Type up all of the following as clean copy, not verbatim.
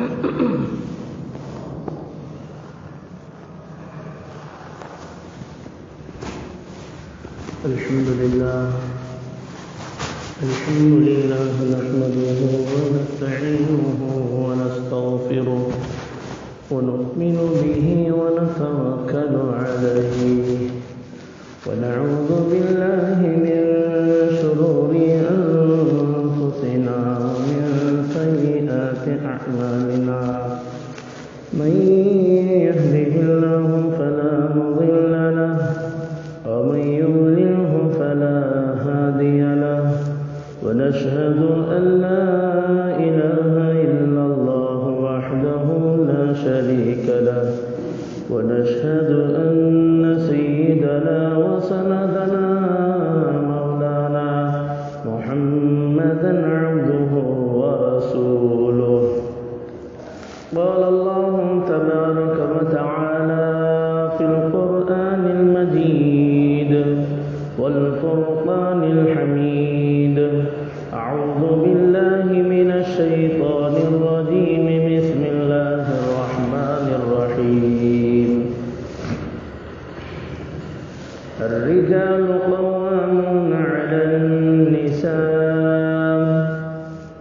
الحمد لله نحمده ونستعينه ونستغفره ونؤمن به ونتوكل عليه ونعوذ بالله من شرور أنفسنا ومن سيئات أعمالنا من يهده الله فلا مضل له ومن يضلله فلا هادي له ونشهد أن لا إله إلا الله وحده لا شريك له ونشهد أن سيدنا وسندنا مولانا محمدا عبده ورسوله قال الله تبارك وتعالى في القرآن المجيد والفرقان الحميد أعوذ بالله من الشيطان الرجيم بسم الله الرحمن الرحيم الرجال قوامون على النساء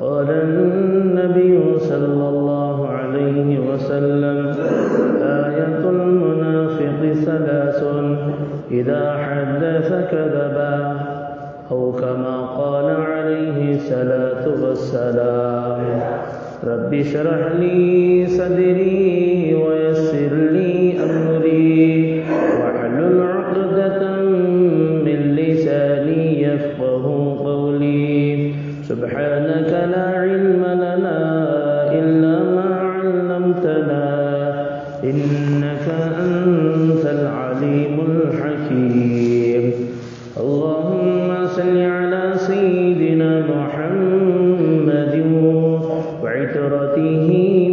قال النبي صلى الله عليه وسلم آية المنافق ثلاث إذا حدث كذبا أو كما قال عليه الصلاة والسلام رب اشرح لي صدري ويسر لي أمري واحلل عقدة من لساني يفقه قولي سبحانك لا علم لنا إلا ما علمتنا إنك أنت العليم الحكيم اللهم صل على سيدنا محمد وعترته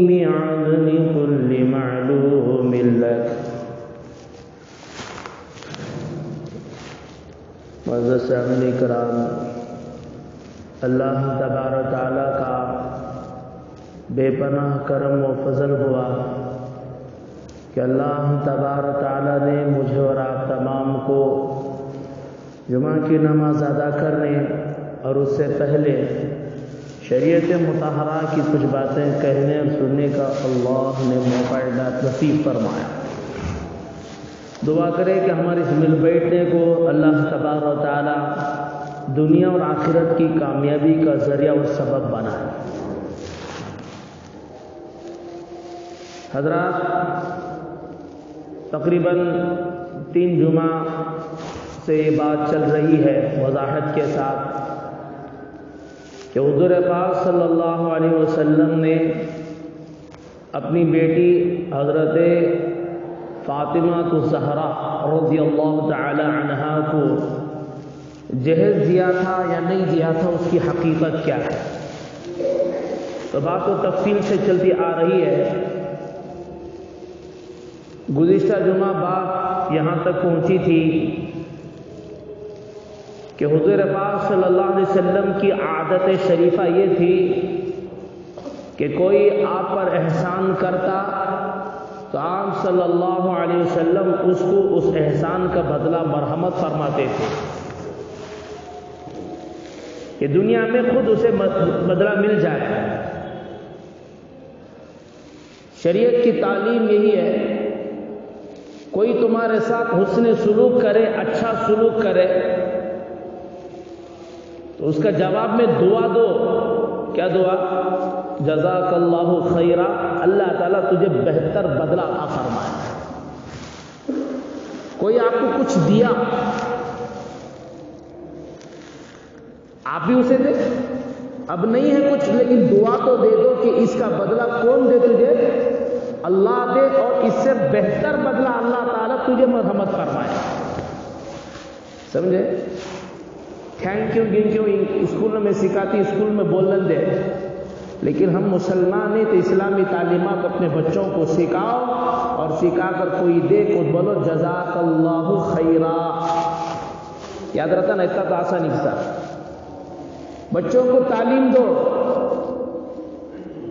بعدد كل معلوم لك معزز سامعین کرام، اللہ تبارک تعالیٰ کا بے پناہ کرم و فضل ہوا کہ اللہ تبارک تعالیٰ نے مجھے اور آپ تمام کو جمعہ کی نماز ادا کرنے اور اس سے پہلے شریعت مطہرہ کی کچھ باتیں کہنے اور سننے کا اللہ نے موقع نصیب فرمایا۔ دعا کرے کہ ہمارے اس مل بیٹھنے کو اللہ تبارک تعالیٰ دنیا اور آخرت کی کامیابی کا ذریعہ اور سبب بنائے۔ حضرات، تقریباً 3 جمعہ سے یہ بات چل رہی ہے وضاحت کے ساتھ کہ حضور پاک صلی اللہ علیہ وسلم نے اپنی بیٹی حضرت فاطمہ الزہرا رضی اللہ تعالی عنہا کو جہیز دیا تھا یا نہیں دیا تھا، اس کی حقیقت کیا ہے۔ تو بات تو تفصیل سے چلتی آ رہی ہے۔ گزشتہ جمعہ بات یہاں تک پہنچی تھی کہ حضور پاک صلی اللہ علیہ وسلم کی عادت شریفہ یہ تھی کہ کوئی آپ پر احسان کرتا تو آپ صلی اللہ علیہ وسلم اس کو اس احسان کا بدلہ مرحمت فرماتے تھے کہ دنیا میں خود اسے بدلہ مل جائے۔ شریعت کی تعلیم یہی ہے، کوئی تمہارے ساتھ حسن سلوک کرے، اچھا سلوک کرے تو اس کا جواب میں دعا دو۔ کیا دعا؟ جزاک اللہ خیرا، اللہ تعالیٰ تجھے بہتر بدلہ عطا فرمائے۔ کوئی آپ کو کچھ دیا، آپ بھی اسے دے، اب نہیں ہے کچھ لیکن دعا تو دے دو کہ اس کا بدلہ کون دے تجھے؟ اللہ دے، اور اس سے بہتر بدلہ اللہ تعالیٰ تجھے مرحمت فرمائے۔ سمجھے؟ تھینک یو گنک یو اسکول میں سکھاتی، اسکول میں بولن دے، لیکن ہم مسلمان ہیں تو اسلامی تعلیمات اپنے بچوں کو سکھاؤ، اور سکھا کر کوئی دے کو بولو جزاک اللہ خیرا۔ یاد رہتا نا، اتنا تو آسان نہیں تھا۔ بچوں کو تعلیم دو،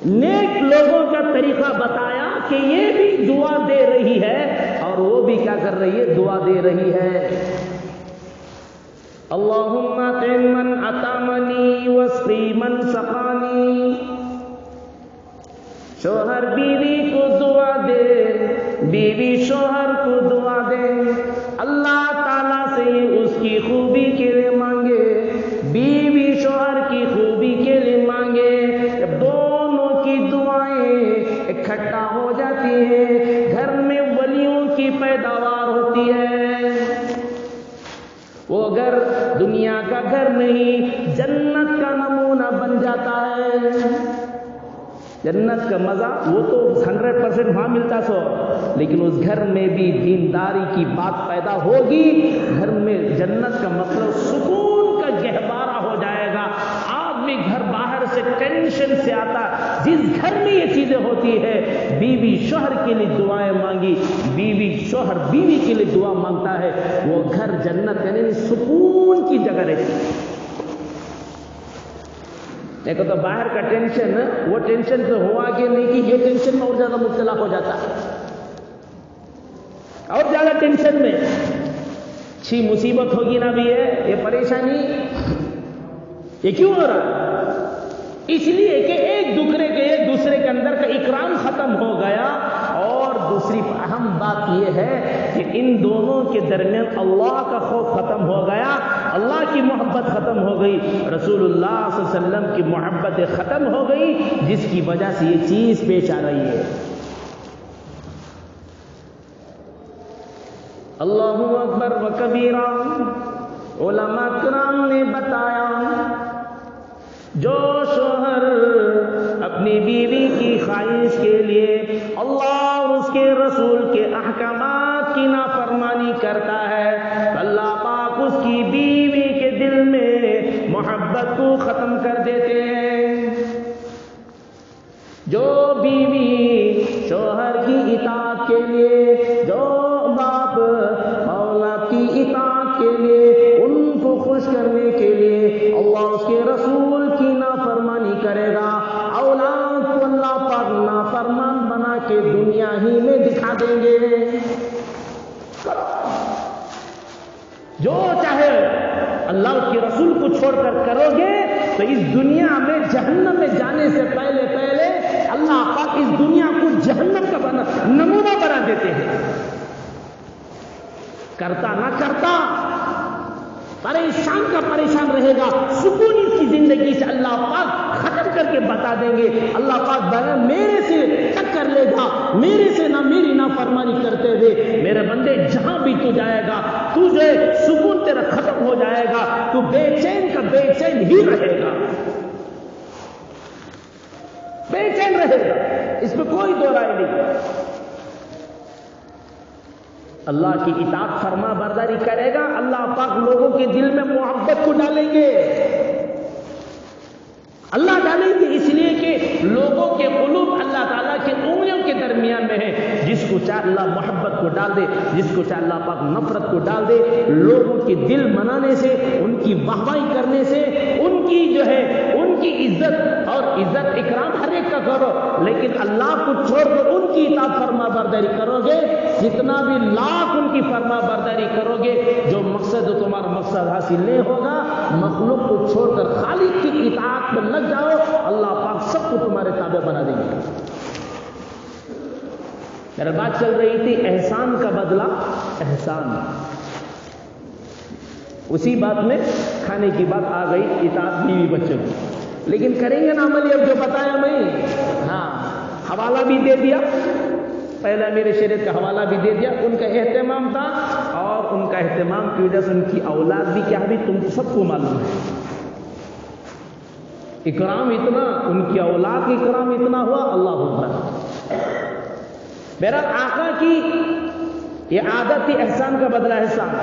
نیک لوگوں کا طریقہ بتایا کہ یہ بھی دعا دے رہی ہے اور وہ بھی کیا کر رہی ہے؟ دعا دے رہی ہے. اللہم اطعم من اطعمنی واسقی من سقانی. شوہر بیوی کو دعا دے، بیوی شوہر کو دعا دے. اللہ تعالیٰ سے اس کی خوبی کے لیے مانگے، بیوی شوہر کی خوبی کے لیے مانگے. جب دونوں کی دعائیں اکٹھا ہو جاتی ہیں، گھر میں ولیوں کی پیداوار ہوتی ہے. وہ گھر دنیا کا گھر نہیں، جنت کا نمونہ بن جاتا ہے. جنت کا مزہ وہ تو 100% وہاں ملتا سو، لیکن اس گھر میں بھی دینداری کی بات پیدا ہوگی. گھر میں جنت کا مطلب سکون کا گہوارہ ہو جائے گا. آدمی گھر باہر سے ٹینشن سے آتا. جس گھر میں یہ چیزیں ہوتی ہے، بیوی شوہر کے لیے دعائیں مانگی، بیوی شوہر بیوی کے لیے دعا مانگتا ہے، وہ گھر جنت یعنی سکون کی جگہ رہتی ہے. دیکھو تو باہر کا ٹینشن، وہ ٹینشن تو ہوا کہ نہیں کہ یہ ٹینشن میں اور زیادہ مبتلا ہو جاتا ہے، اور زیادہ ٹینشن میں. اچھی مصیبت ہوگی نا بھی یہ پریشانی، یہ کیوں ہو رہا ہے؟ اس لیے کہ ایک دوسرے کے اندر کا اکرام ختم ہو گیا. اور دوسری اہم بات یہ ہے کہ ان دونوں کے درمیان اللہ کا خوف ختم ہو گیا، اللہ کی محبت ختم ہو گئی، رسول اللہ صلی اللہ علیہ وسلم کی محبت ختم ہو گئی، جس کی وجہ سے یہ چیز پیش آ رہی ہے. اللہ اکبر و کبیرہ. علماء کرام نے بتایا جو شوہر اپنی بیوی کی خواہش کے لیے اللہ اور اس کے رسول کے احکامات کی نافرمانی کرتا ہے، اللہ پاک اس کی بیوی کے دل میں محبت کو ختم کر دیتے ہیں. جو بیوی شوہر کی اطاعت کے لیے، جو باپ اولاد کی اطاعت کے لیے، ان کو خوش کرنے کے لیے اللہ اس کے رسول کی نافرمانی کرے گا، اولاد کو اللہ پاک نافرمان بنا کے دنیا ہی میں دکھا دیں گے. جو چاہے اللہ اس کے رسول کو چھوڑ کر کرو گے تو اس دنیا میں جہنم میں جانے سے پہلے اللہ پاک اس دنیا کو جہنم کا نمونہ بنا دیتے ہیں. کرتا نہ کرتا پریشان کا پریشان رہے گا، سکون اس کی زندگی سے اللہ پاک ختم کر کے بتا دیں گے. اللہ پاک میرے سے ٹکر لے گا، میرے سے نہ میری نافرمانی کرتے ہوئے میرے بندے جہاں بھی تو جائے گا، تو جو ہے سکون تیرا ختم ہو جائے گا، تو بے چین کا بے چین ہی رہے گا، بے چین رہے گا، اس میں کوئی دو رائے نہیں. اللہ کی اطاعت فرما برداری کرے گا، اللہ پاک لوگوں کے دل میں محبت کو ڈالیں گے. اللہ ڈالیں گے اس لیے کہ لوگوں کے قلوب اللہ تعالیٰ کے انگلیوں کے درمیان میں ہے. جس کو چاہے اللہ محبت کو ڈال دے، جس کو چاہے اللہ پاک نفرت کو ڈال دے. لوگوں کے دل منانے سے، ان کی واہواہی کرنے سے، ان کی جو ہے ان کی عزت اور عزت اکرام ہر ایک کا کرو، لیکن اللہ کو چھوڑ کر ان کی اطاعت فرما برداری کرو گے، جتنا بھی لاکھ ان کی فرما برداری کرو گے، جو مقصد تمہارا مقصد حاصل نہیں ہوگا. مخلوق کو چھوڑ کر خالق کی اطاعت میں لگ جاؤ، اللہ پاک سب کو تمہارے تابع بنا دیں گے. میرا بات چل رہی تھی احسان کا بدلہ احسان. اسی بات میں کھانے کی بات آ گئی، اطاعت بیوی بچوں کی. لیکن کریں گے نا عملی؟ اب جو بتایا میں، ہاں حوالہ بھی دے دیا، پہلا میرے شریعت کا حوالہ بھی دے دیا. ان کا اہتمام تھا، اور ان کا اہتمام کی وجہ سے ان کی اولاد بھی کیا بھی تم سب کو معلوم ہے. اکرام اتنا، ان کی اولاد کی اکرام اتنا ہوا، اللہ اکبر. میرا آقا کی یہ عادت تھی احسان کا بدلہ احسان.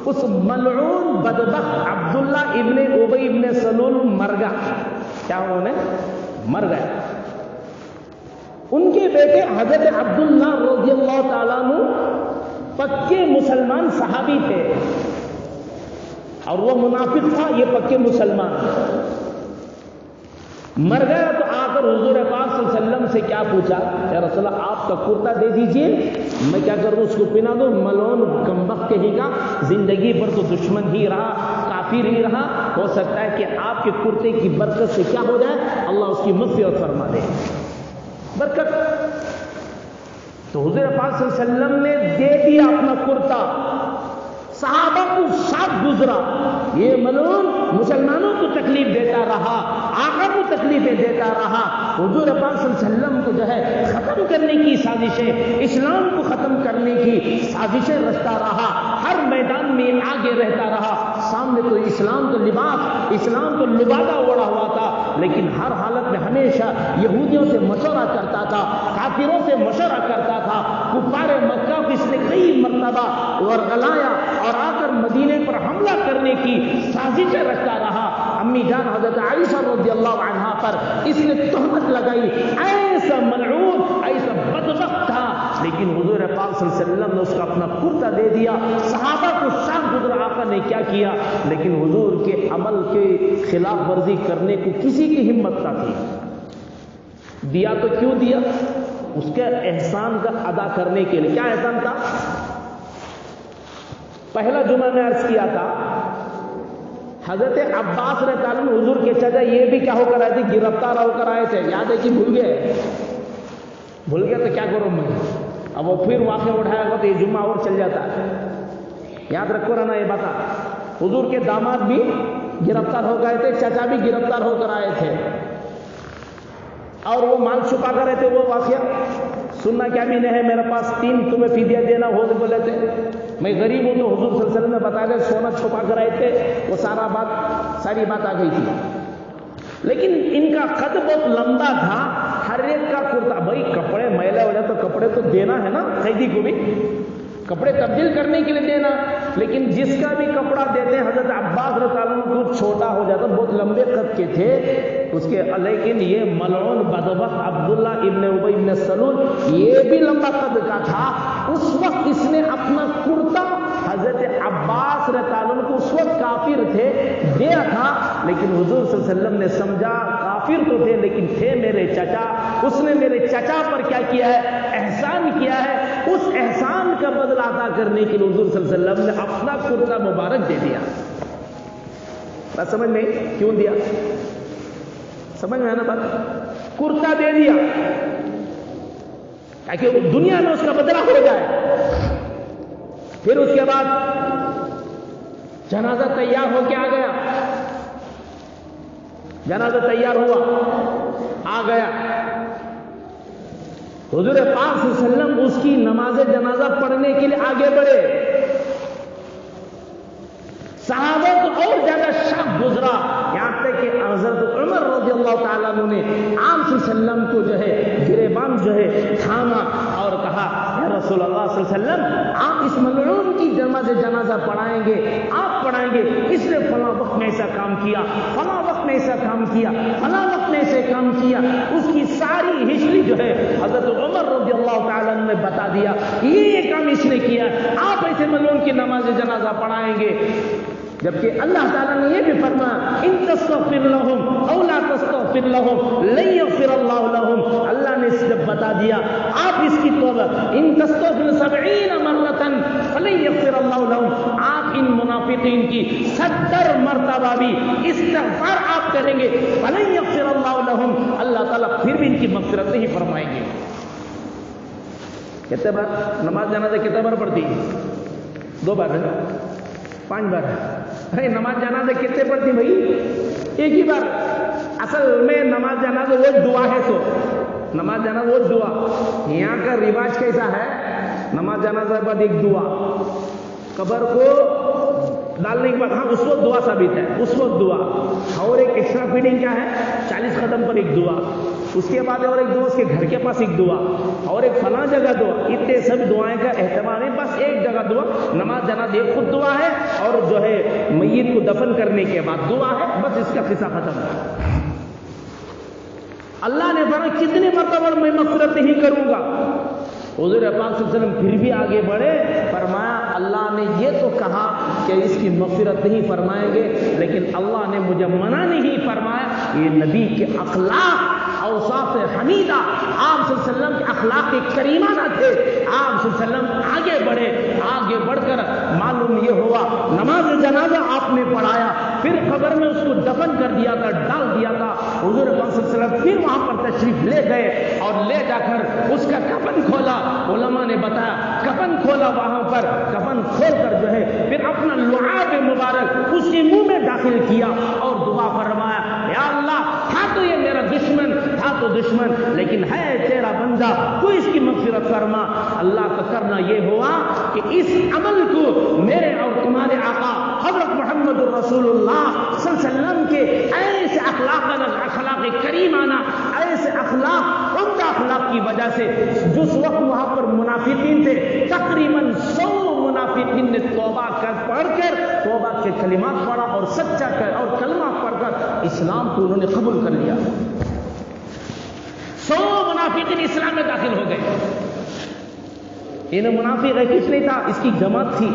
اس ملعون بدبخت عبداللہ ابن ابی ابن سلول مر گیا. کیا انہوں نے مر گیا. ان کے بیٹے حضرت عبداللہ رضی اللہ تعالیٰ عنہ پکے مسلمان صحابی تھے، اور وہ منافق تھا، یہ پکے مسلمان. مر گیا تو آ کر کر حضور پاک صلی اللہ علیہ وسلم سے کیا پوچھا؟ یا رسول اللہ آپ کا کرتا دے دیجئے، میں کیا کروں اس کو پہنا دوں؟ ملعون کمبخت کہے گا زندگی بھر تو دشمن ہی رہا، کافر ہی رہا، ہو سکتا ہے کہ آپ کے کرتے کی برکت سے کیا ہو جائے، اللہ اس کی مغفرت فرما دے، برکت۔ تو حضور پاک صلی اللہ علیہ وسلم نے دے دیا اپنا کرتا، صحابہ کو ساتھ گزرا، یہ ملعون مسلمانوں کو تکلیف دیتا رہا، آقا کو تکلیفیں دیتا رہا، حضور پاک صلی اللہ علیہ وسلم کو جو ہے ختم کرنے کی سازشیں، اسلام کو ختم کرنے کی سازشیں رچتا رہا، ہر میدان میں آگے رہتا رہا۔ سامنے تو اسلام تو لباس، اسلام تو لبادہ اوڑا ہوا تھا، لیکن ہر حالت میں ہمیشہ یہودیوں سے مشورہ کرتا تھا، کافروں سے مشورہ کرتا تھا، کفار مکہ کو اس نے کئی مرتبہ ورغلایا اور آ کر مدینے پر حملہ کرنے کی سازشیں رچتا رہا۔ امی جان حضرت عائشہ رضی اللہ عنہا پر اس نے تہمت لگائی، ایسا ملعون، ایسا بدبخت تھا، لیکن حضور پاک صلی اللہ علیہ وسلم نے اس کا اپنا کرتا دے دیا۔ صحابہ کو شاہ گزرا، آقا نے کیا کیا، لیکن حضور کے عمل کے خلاف ورزی کرنے کو کسی کی ہمت نہ تھی۔ دیا تو کیوں دیا؟ اس کے احسان کا ادا کرنے کے لیے۔ کیا احسان تھا؟ پہلا جمعہ میں عرض کیا تھا، حضرت عباس رضی اللہ عنہ حضور کے چچا یہ بھی کیا ہو کر آئے تھے، گرفتار ہو کر آئے تھے، یاد ہے کہ بھول گئے؟ بھول گئے تو کیا کروں میں، اب وہ پھر واقعہ اٹھایا گا تو یہ جمعہ اور چل جاتا ہے۔ یاد رکھو رہنا یہ بتا، حضور کے داماد بھی گرفتار ہو گئے تھے، چچا بھی گرفتار ہو کر آئے تھے، اور وہ مال چھپا کر رہے تھے۔ وہ واقعہ سننا کیا بھی نہیں ہے، میرے پاس 3 تمہیں فدیہ دینا ہو تو بولے تھے، میں غریب ہوں تو حضور صلی اللہ علیہ وسلم نے بتا دے، سونا چھپا کر آئے تھے، وہ ساری بات آ گئی تھی۔ لیکن ان کا خط بہت لمبا تھا، ہر ایک کا کرتا، بھائی کپڑے میلے ہو جائے تو کپڑے تو دینا ہے نا، قیدی کو بھی کپڑے تبدیل کرنے کے لیے دینا، لیکن جس کا بھی کپڑا دیتے ہیں حضرت عباس رضی اللہ عنہ کو چھوٹا ہو جاتا، بہت لمبے قد کے تھے اس کے، لیکن یہ ملعون بدبخت عبداللہ ابن ابی ابن سلول یہ بھی لمبا قد کا تھا۔ اس وقت اس نے اپنا کرتا حضرت عباس رضی اللہ عنہ کو، اس وقت کافر تھے، دیا تھا، لیکن حضور صلی اللہ علیہ وسلم نے سمجھا کافر تو تھے لیکن تھے میرے چچا، اس نے میرے چچا پر کیا کیا ہے، احسان کیا ہے، اس احسان کا بدلہ ادا کرنے کے لیے حضور صلی اللہ علیہ وسلم نے اپنا کرتا مبارک دے دیا۔ بات سمجھ میں کیوں دیا؟ سمجھ میں ہے نا بات؟ کرتا دے دیا تاکہ دنیا میں اس کا بدلہ ہو جائے۔ پھر اس کے بعد جنازہ تیار ہو کے آ گیا، جنازہ تیار ہوا، آ گیا، حضور پاک صلی اللہ علیہ وسلم اس کی نماز جنازہ پڑھنے کے لیے آگے بڑھے، صحابہ کو اور زیادہ شک گزرا، یہاں تک کہ حضرت عمر رضی اللہ تعالیٰ عنہ نے آپ صلی اللہ علیہ وسلم کو جو ہے گریبان جو ہے تھاما اور کہا، یا رسول اللہ صلی اللہ علیہ وسلم آپ اس ملعون کی نماز جنازہ پڑھائیں گے، آپ پڑھائیں گے، اس نے فلاں وقت میں ایسا کام کیا، فلاں وقت میں ایسا کام کیا، فلاں وقت میں ایسے کام کیا، اس کی ساری ہسٹری جو ہے حضرت عمر رضی اللہ تعالیٰ عنہ نے بتا دیا، یہ کام اس نے کیا، آپ ایسے ملعون کی نماز جنازہ پڑھائیں گے۔ جبکہ اللہ تعالیٰ نے یہ بھی فرمایا، ان تستغفر لهم او لا تستغفر لهم لن یغفر اللہ لهم، اللہ نے صرف بتا دیا آپ اس کی توبہ، ان تستغفر 70 مرة فلن یغفر اللہ لهم، آپ ان منافقین کی 70 مرتبہ بھی استغفار آپ کریں گے، فلن یغفر اللہ لهم، اللہ تعالیٰ پھر بھی ان کی مغفرت نہیں فرمائیں گے۔ کتنے بار نماز جنازہ کتنے بار پڑھتی؟ 2 بار ہے، 5 بار ہے؟ ارے نماز جنازہ کتنے پڑھتی بھائی؟ ایک ہی بار۔ اصل میں نماز جنازہ وہ دعا ہے، تو نماز جنازہ وہ دعا، یہاں کا رواج کیسا ہے، نماز جنازہ کے بعد ایک دعا، قبر کو ڈالنے کے بعد، ہاں اس وقت دعا ثابت ہے، اس وقت دعا، اور ایک ایکسٹرا فیڈنگ کیا ہے، 40 قدم پر ایک دعا، اس کے بعد اور ایک دعا اس کے گھر کے پاس ایک دعا، اور ایک فلاں جگہ دعا، اتنے سب دعائیں کا اہتمام ہے، بس ایک جگہ دعا۔ نماز جنازہ ایک خود دعا ہے، اور جو ہے میت کو دفن کرنے کے بعد دعا ہے، بس اس کا قصہ ختم ہے۔ اللہ نے فرمایا کتنے مرتبہ میں مغفرت نہیں کروں گا، حضور پاک صلی اللہ علیہ وسلم پھر بھی آگے بڑھے، فرمایا اللہ نے یہ تو کہا کہ اس کی مغفرت نہیں فرمائیں گے، لیکن اللہ نے مجھے منع نہیں فرمایا، یہ نبی کے اخلاق اوصاف حمیدہ آپ صلی اللہ علیہ وسلم کے اخلاق کریمانہ تھے. آپ صلی اللہ علیہ وسلم آگے بڑھے. آگے بڑھ کر معلوم یہ ہوا نماز جنازہ آپ نے پڑھایا, پھر قبر میں اس کو دفن کر دیا تھا, ڈال دیا تھا. حضور پاک صلی اللہ علیہ وسلم پھر وہاں پر تشریف لے گئے اور لے جا کر اس کا کفن کھولا. علماء نے بتایا کفن کھولا وہاں پر, کفن کھول کر جو ہے پھر اپنا لعاب مبارک اس کے منہ میں داخل کیا اور دعا فرمایا, یا اللہ تھا تو یہ میرا دشمن, تھا تو دشمن, لیکن ہے تیرا بندہ, تو اس کی مغفرت فرما. اللہ کا کرنا یہ ہوا کہ اس عمل کو میرے اور تمہارے آقا حضرت محمد رسول اللہ صلی اللہ علیہ وسلم کے ایسے اخلاق کریمانہ, ایسے اخلاق, عمدہ اخلاق کی وجہ سے جس وقت وہاں پر منافقین تھے تقریباً 100 منافقین نے توبہ پڑھ کر توبہ کے کلمات پڑھا اور سچا کر اور کلمہ پڑھ کر اسلام کو انہوں نے قبول کر لیا. 100 منافقین اسلام میں داخل ہو گئے. یہ منافق ہے کس نہیں تھا, اس کی جماعت تھی.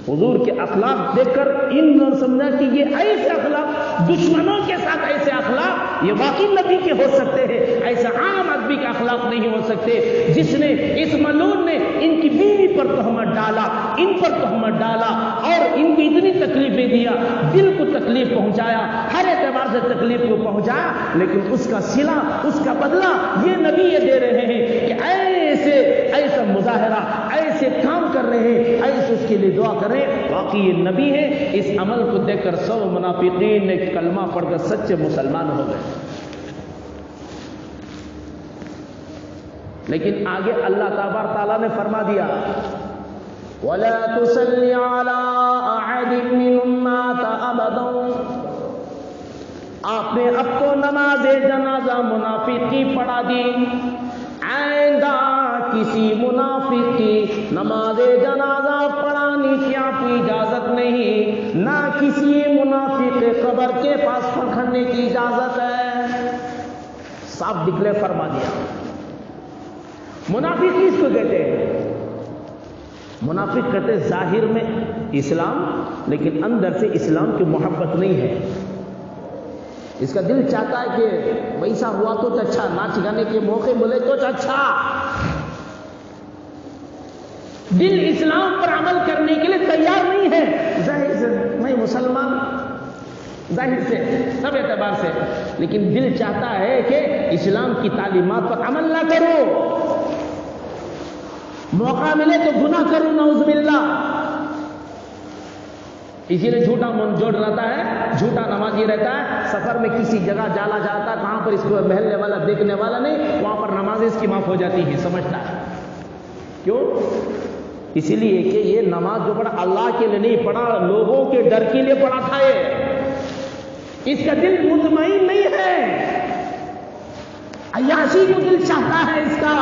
حضور کے اخلاق دیکھ کر انہوں نے سمجھا کہ یہ ایسے اخلاق, دشمنوں کے ساتھ ایسے اخلاق یہ واقعی نبی کے ہو سکتے ہیں, ایسا عام آدمی کے اخلاق نہیں ہو سکتے. جس نے اس ملعون نے ان کی بیوی پر تہمت ڈالا, ان پر تہمت ڈالا اور ان کو اتنی تکلیفیں دیا, دل کو تکلیف پہنچایا, ہر اعتبار سے تکلیف کو پہنچایا, لیکن اس کا صلہ, اس کا بدلہ یہ نبی یہ دے رہے ہیں کہ ایسا مظاہرہ, ایسے کام کر رہے ہیں, ایسے اس کے لیے دعا کریں. واقعی یہ نبی ہے. اس عمل کو دیکھ کر 100 منافقین نے کلمہ پڑھ کر سچے مسلمان ہو گئے. لیکن آگے اللہ تبارک تعالیٰ نے فرما دیا وَلَا تُصَلِّ عَلَىٰ أَحَدٍ مِّنْهُمْ مَاتَ أَبَدًا. آپ نے اب تو نماز جنازہ منافق کی پڑھا دی, آئندہ کسی منافق کی نماز جنازہ پڑھانے کی آپ کی اجازت نہیں, نہ کسی منافق قبر کے پاس پکڑنے کی اجازت ہے. صاحب ڈکلیئر فرما دیا. منافق کس کو کہتے ہیں؟ منافق کہتے ہیں ظاہر میں اسلام لیکن اندر سے اسلام کی محبت نہیں ہے. اس کا دل چاہتا ہے کہ ویسا ہوا تو اچھا, ناچ گانے کے موقع ملے تو اچھا. دل اسلام پر عمل کرنے کے لیے تیار نہیں ہے. ظاہر سے میں مسلمان, ظاہر سے سب اعتبار سے, لیکن دل چاہتا ہے کہ اسلام کی تعلیمات پر عمل نہ کرو, موقع ملے تو گناہ کرو, نعوذ باللہ. اسی لیے جھوٹا من جوڑ رہتا ہے, جھوٹا نمازی رہتا ہے, سفر میں کسی جگہ جانا جاتا ہے, کہاں پر اس کو محلنے والا دیکھنے والا نہیں, وہاں پر نمازیں اس کی معاف ہو جاتی ہے, سمجھتا ہے. کیوں؟ اسی لیے کہ یہ نماز جو پڑھا اللہ کے لیے نہیں پڑھا, لوگوں کے ڈر کے لیے پڑھا تھا. یہ اس کا دل مطمئن نہیں ہے, عیاشی کو دل چاہتا ہے اس کا,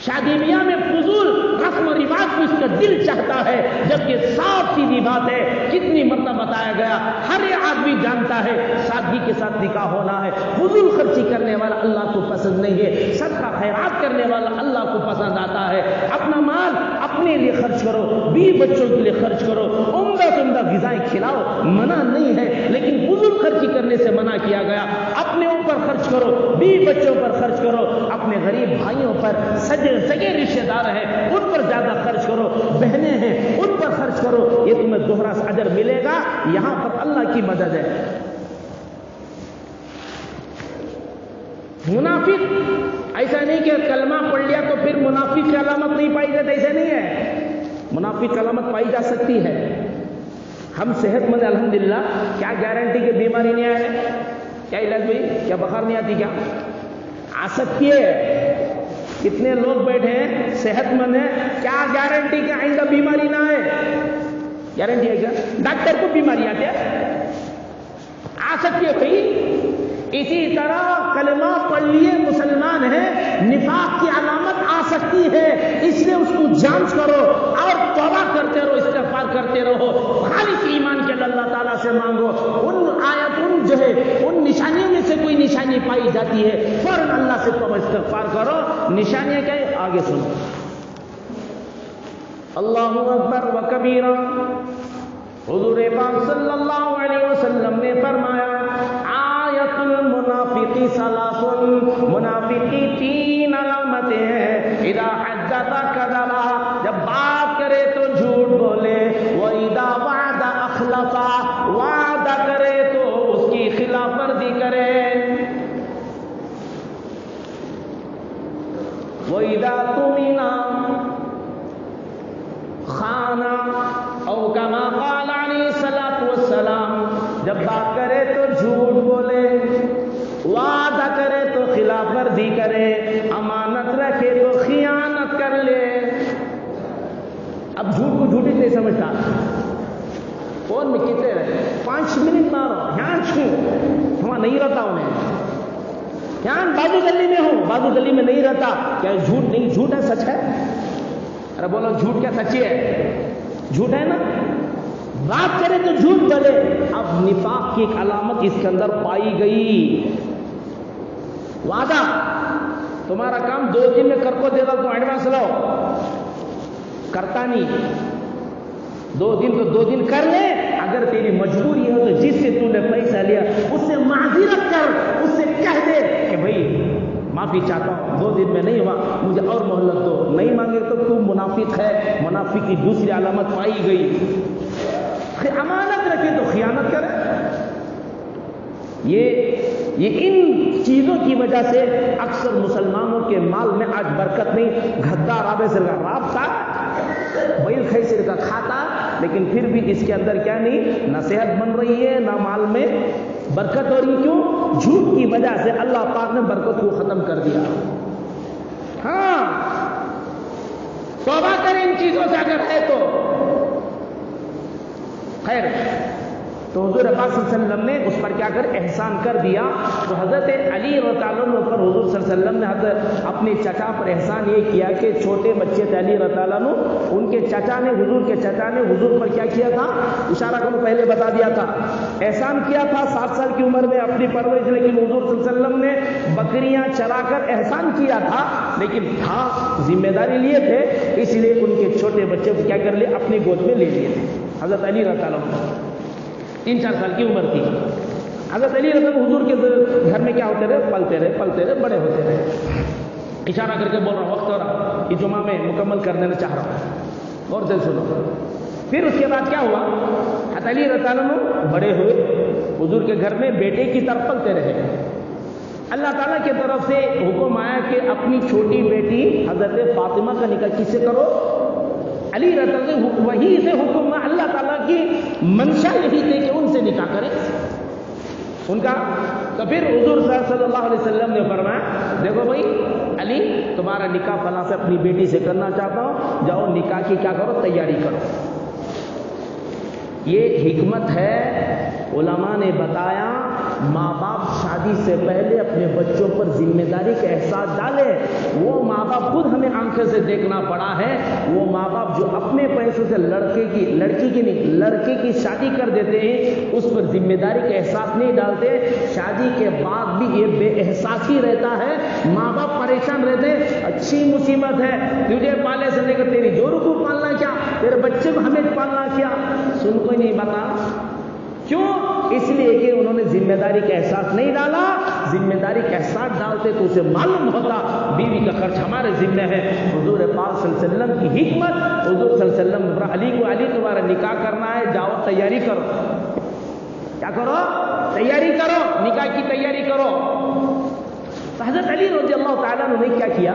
شادی بیاہ میں فضول رسم و رواج کو اس کا دل چاہتا ہے, جبکہ صاف سیدھی بات ہے, کتنی مرتبہ بتایا گیا, ہر آدمی جانتا ہے سادگی کے ساتھ نکاح ہونا ہے. فضول خرچی کرنے والا اللہ کو پسند نہیں ہے, صدقہ خیرات کرنے والا اللہ کو پسند آتا ہے. اپنا مال اپنے لیے خرچ کرو, بیوی بچوں کے لیے خرچ کرو, عمدہ سے عمدہ غذائیں کھلاؤ, منع نہیں ہے, لیکن فضول خرچی کرنے سے منع کیا گیا. اپنے اوپر خرچ کرو, بیوی بچوں پر خرچ کرو, اپنے غریب بھائیوں پر, سگے رشتے دار ہیں ان پر زیادہ خرچ کرو, بہنیں ہیں ان پر خرچ کرو, یہ تمہیں دوہرا اجر ملے گا. یہاں پر اللہ کی مدد ہے. منافق ایسا نہیں کہ کلمہ پڑھ لیا تو پھر منافق کی علامت نہیں پائی جاتی, ایسا نہیں ہے. منافق کی علامت پائی جا سکتی ہے. ہم صحت مند الحمدللہ, کیا گارنٹی کہ بیماری نہیں آئے, کیا علاج ہوئی, کیا بخار نہیں آتی, کیا آ سکتی ہے. کتنے لوگ بیٹھے ہیں صحت مند ہیں, کیا گارنٹی کہ آئندہ بیماری نہ آئے, گارنٹی ہے کیا؟ ڈاکٹر کو بیماری آتی ہے, آ سکتی ہے بھائی. اسی طرح کلمہ پڑھ لیے مسلمان ہیں, نفاق کی علامت آ سکتی ہے, اس لیے اس کو جانچ کرو اور توبہ کرتے رہو, استغفار کرتے رہو, خالص ایمان کے اللہ تعالیٰ سے مانگو. ان جو ہے ان نشانیوں میں سے کوئی نشانی پائی جاتی ہے, فوراً اللہ سے توبہ استغفار کرو. نشانیاں کیا ہے آگے سنو. اللہ اکبر و کبیرہ. حضور پاک صلی اللہ علیہ وسلم نے فرمایا آیت المنافقی ثلاث، منافقی 3 علامتیں ہیں. اذا حدث کذب، جب بات کرے تو جھوٹ بولے. واذا وعد اخلف، وعدہ کرے تو اس کی خلاف ورزی کرے. وَإِذَا تُمِنَ خَانَ، او کما قال علیہ الصلوۃ والسلام، جب بات کرے تو جھوٹ بولے، وعدہ کرے تو خلاف ورزی کرے، امانت رکھے تو خیانت کر لے. اب جھوٹ کو جھوٹی نہیں سمجھتا. فون میں کتنے رہے 5 منٹ مارو یہاں چھو، وہاں نہیں رہتا انہیں. یہاں بازو گلی میں ہوں، بازو گلی میں نہیں رہتا. کیا جھوٹ نہیں؟ جھوٹ ہے، سچ ہے. ارے بولو جھوٹ کیا سچی ہے؟ جھوٹ ہے نا. بات کرے تو جھوٹ بولے. اب نفاق کی ایک علامت اس کے اندر پائی گئی. وعدہ، تمہارا کام 2 دن میں کر کو دے دو، تم ایڈوانس لاؤ. کرتا نہیں. 2 دن تو 2 دن کر لے. اگر تیری مجبوری ہو تو جس سے تو نے پیسہ لیا اس سے معذرت کر، اس سے کہہ دے کہ بھائی معافی چاہتا ہوں، 2 دن میں نہیں ہوا، مجھے اور مہلت دو. نہیں مانگے تو تو منافق ہے. منافق کی دوسری علامت پائی گئی. امانت رکھے تو خیانت کرے. یہ ان چیزوں کی وجہ سے اکثر مسلمانوں کے مال میں آج برکت نہیں. گھدار آبے سے رابطہ بیل خیسر کا کھاتا، لیکن پھر بھی اس کے اندر کیا نہیں، نہ صحت بن رہی ہے، نہ مال میں برکت ہو رہی. کیوں؟ جھوٹ کی وجہ سے اللہ پاک نے برکت کو ختم کر دیا. ہاں، توبہ کریں ان چیزوں سے اگر ہے تو. خیر، تو حضور پاک صلی اللہ علیہ وسلم نے اس پر کیا کر احسان کر دیا. تو حضرت علی رضی اللہ عنہ پر حضور صلی اللہ علیہ وسلم نے حضرت اپنے چچا پر احسان یہ کیا کہ چھوٹے بچے تھے علی رضی اللہ عنہ، ان کے چچا نے، حضور کے چچا نے حضور پر کیا کیا تھا؟ اشارہ کو پہلے بتا دیا تھا. احسان کیا تھا 7 سال کی عمر میں اپنی پرورش. لیکن حضور صلی اللہ علیہ وسلم نے بکریاں چرا کر احسان کیا تھا، لیکن تھا ذمہ داری لیے تھے، اس لیے ان کے چھوٹے بچے کو کیا کر لیا؟ اپنی گود میں لے لیے تھے. حضرت علی رضی اللہ عنہ 3-4 سال کی عمر تھی. حضرت علی رضی اللہ عنہ حضور کے گھر میں کیا ہوتے رہے؟ پلتے رہے، بڑے ہوتے رہے. اشارہ کر کے بول رہا ہوں، وقت ہو رہا، یہ جمعہ میں مکمل کر دینا چاہ رہا ہوں، اور دل سنو. پھر اس کے بعد کیا ہوا؟ حضرت علی رضی اللہ عنہ بڑے ہوئے، حضور کے گھر میں بیٹے کی طرف پلتے رہے. اللہ تعالیٰ کی طرف سے حکم آیا کہ اپنی چھوٹی بیٹی حضرت فاطمہ کا نکاح کس سے کرو؟ علی رضی اللہ عنہ. وہی سے حکم، اللہ تعالیٰ کی منشا یہی تھی کہ ان سے نکاح کریں ان کا. تو پھر حضور صلی اللہ علیہ وسلم نے فرمایا دیکھو بھائی علی، تمہارا نکاح فلاں سے اپنی بیٹی سے کرنا چاہتا ہوں، جاؤ نکاح کی کیا کرو؟ تیاری کرو. یہ حکمت ہے. علماء نے بتایا ماں باپ شادی سے پہلے اپنے بچوں پر ذمہ داری کا احساس ڈالے. وہ ماں باپ خود ہمیں آنکھوں سے دیکھنا پڑا ہے. وہ ماں باپ جو اپنے پیسوں سے لڑکے کی شادی کر دیتے ہیں، اس پر ذمہ داری کا احساس نہیں ڈالتے. شادی کے بعد بھی یہ بے احساسی رہتا ہے. ماں باپ پریشان رہتے ہیں. اچھی مصیبت ہے، تجھے پالے سے لے کر تیری جورو کو پالنا کیا، تیرے بچے کو ہمیں پالنا کیا. سن کوئی نہیں بتا. کیوں؟ اس لیے کہ انہوں نے ذمہ داری کا احساس نہیں ڈالا. ذمہ داری کا احساس ڈالتے تو اسے معلوم ہوتا بیوی کا خرچ ہمارے ذمہ ہے. حضور پاک صلی اللہ علیہ وسلم کی حکمت. حضور صلی اللہ علیہ وسلم علی کو، علی تمہارا نکاح کرنا ہے، جاؤ تیاری کرو. کیا کرو؟ تیاری کرو، نکاح کی تیاری کرو. تو حضرت علی رضی اللہ تعالیٰ نے کیا کیا؟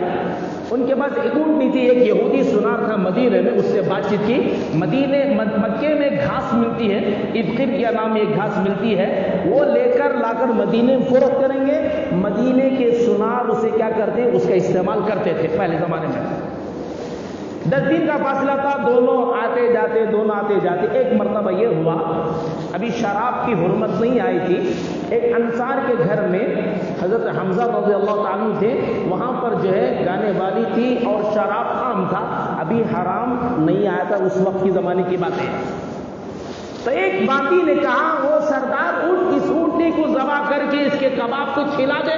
ان کے پاس ایک اونٹنی تھی. ایک یہودی سنار تھا مدینے میں، اس سے بات چیت کی. مکے میں گھاس ملتی ہے، ابقر کے نام ایک گھاس ملتی ہے، وہ لے کر لا کر مدینے میں فروخت کریں گے. مدینے کے سنار اسے کیا کرتے ہیں؟ اس کا استعمال کرتے تھے پہلے زمانے میں. 10 دن کا فاصلہ تھا، دونوں آتے جاتے. ایک مرتبہ یہ ہوا، ابھی شراب کی حرمت نہیں آئی تھی. ایک انصار کے گھر میں حضرت حمزہ رضی اللہ تعالیٰ تھے. وہاں پر جو ہے گانے والی تھی اور شراب عام تھا، ابھی حرام نہیں آیا تھا، اس وقت کی زمانے کی باتیں. تو ایک باقی نے کہا وہ سردار اس اونٹنی کو ذبح کر کے اس کے کباب کو کھلا دے.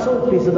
100%